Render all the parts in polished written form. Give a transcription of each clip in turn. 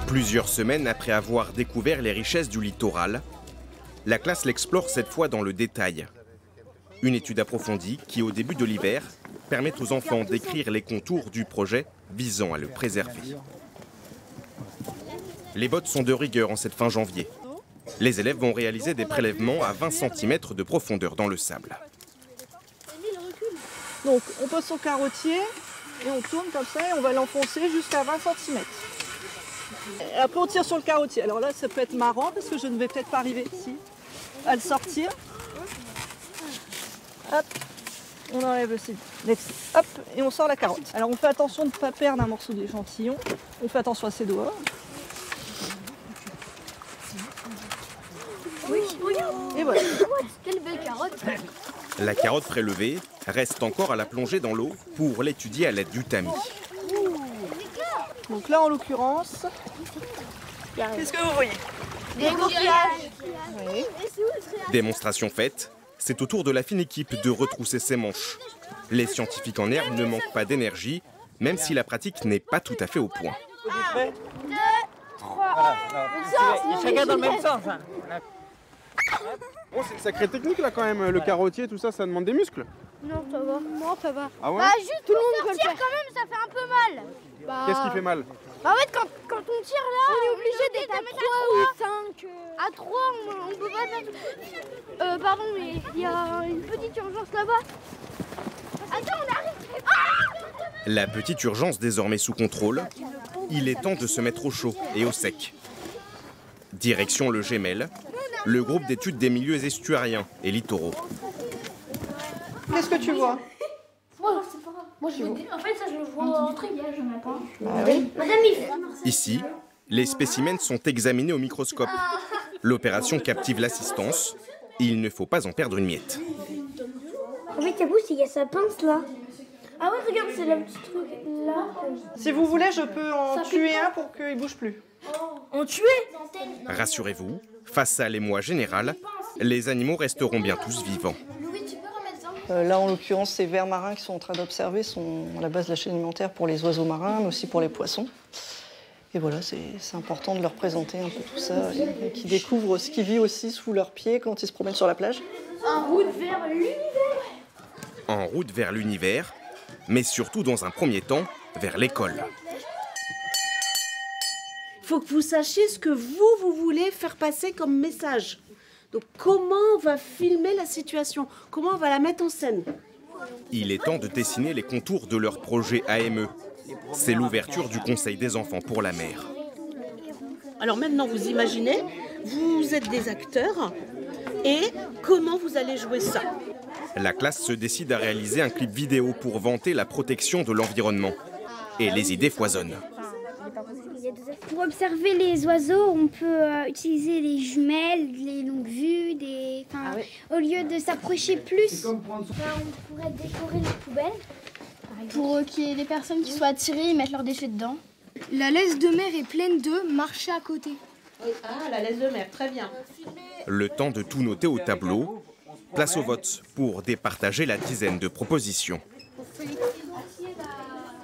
Plusieurs semaines après avoir découvert les richesses du littoral, la classe l'explore cette fois dans le détail. Une étude approfondie qui, au début de l'hiver, permet aux enfants d'écrire les contours du projet visant à le préserver. Les bottes sont de rigueur en cette fin janvier. Les élèves vont réaliser des prélèvements à 20 cm de profondeur dans le sable. Donc on pose son carottier et on tourne comme ça et on va l'enfoncer jusqu'à 20 cm. Après on tire sur le carottier. Alors là ça peut être marrant parce que je ne vais peut-être pas arriver ici à le sortir. Hop, on enlève le scie. Hop, et on sort la carotte. Alors on fait attention de ne pas perdre un morceau d'échantillon. On fait attention à ses doigts. Oui, regarde. Et voilà. Quelle belle carotte. La carotte prélevée reste encore à la plonger dans l'eau pour l'étudier à l'aide du tamis. Donc là en l'occurrence, qu'est-ce que vous voyez? Des coquillages. Oui. Démonstration faite, c'est au tour de la fine équipe de retrousser ses manches. Les scientifiques en herbe ne manquent pas d'énergie, même si la pratique n'est pas tout à fait au point. 1, 2, 3. Chacun dans le même sens. Hein. Bon, c'est une sacrée technique là quand même, le carottier, tout ça, ça demande des muscles. Non, ça va. Non, ça va. Ah ouais? Bah, juste tout le monde peut le faire quand même, ça fait un peu mal. Bah, Qu'est-ce qui fait mal? Bah, en fait, quand on tire là, on est obligé d'être à 3 ou 5. À 3, on peut pas faire. Pardon, mais il y a une petite urgence là-bas. Attends, on arrive. La petite urgence désormais sous contrôle, il est temps de se mettre au chaud et au sec. Direction le Gémel, le groupe d'études des milieux estuariens et littoraux. Qu'est-ce que tu vois? Moi, en fait, ça, je le vois en triage, j'en ai pas. Ah oui. Madame Yves. Ici, les spécimens sont examinés au microscope. L'opération captive l'assistance. Il ne faut pas en perdre une miette. En fait, il y a sa pince là. Ah ouais, regarde, c'est le petit truc là. Si vous voulez, je peux en tuer un pour qu'il ne bouge plus. En tuer? Rassurez-vous, face à l'émoi général, les animaux resteront bien tous vivants. Là, en l'occurrence, ces vers marins qui sont en train d'observer sont à la base de la chaîne alimentaire pour les oiseaux marins, mais aussi pour les poissons. Et voilà, c'est important de leur présenter un peu tout ça, et qu'ils découvrent ce qui vit aussi sous leurs pieds quand ils se promènent sur la plage. En route vers l'univers. En route vers l'univers, mais surtout dans un premier temps, vers l'école. Il faut que vous sachiez ce que vous voulez faire passer comme message. Donc comment on va filmer la situation? Comment on va la mettre en scène? Il est temps de dessiner les contours de leur projet AME. C'est l'ouverture du Conseil des enfants pour la mer. Alors maintenant, vous imaginez, vous êtes des acteurs et comment vous allez jouer ça? La classe se décide à réaliser un clip vidéo pour vanter la protection de l'environnement. Et les idées foisonnent. Pour observer les oiseaux, on peut utiliser les jumelles, les longues vues, au lieu de s'approcher plus. On pourrait décorer les poubelles. Pour qu'il y ait des personnes qui soient attirées et mettre leurs déchets dedans. La laisse de mer est pleine d'œufs, marchez à côté. Ah, la laisse de mer, très bien. Le temps de tout noter au tableau. Place au vote pour départager la dizaine de propositions.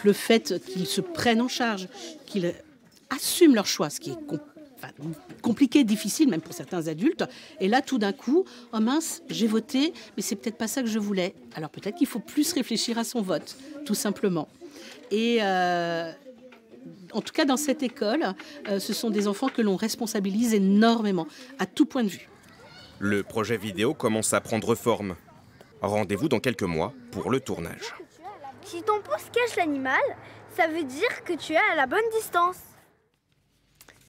Le fait qu'ils se prennent en charge, qu'ils assument leur choix, ce qui est compliqué, difficile même pour certains adultes. Et là, tout d'un coup, oh mince, j'ai voté, mais c'est peut-être pas ça que je voulais. Alors peut-être qu'il faut plus réfléchir à son vote, tout simplement. Et en tout cas, dans cette école, ce sont des enfants que l'on responsabilise énormément, à tout point de vue. Le projet vidéo commence à prendre forme. Rendez-vous dans quelques mois pour le tournage. Si ton pouce cache l'animal, ça veut dire que tu es à la bonne distance.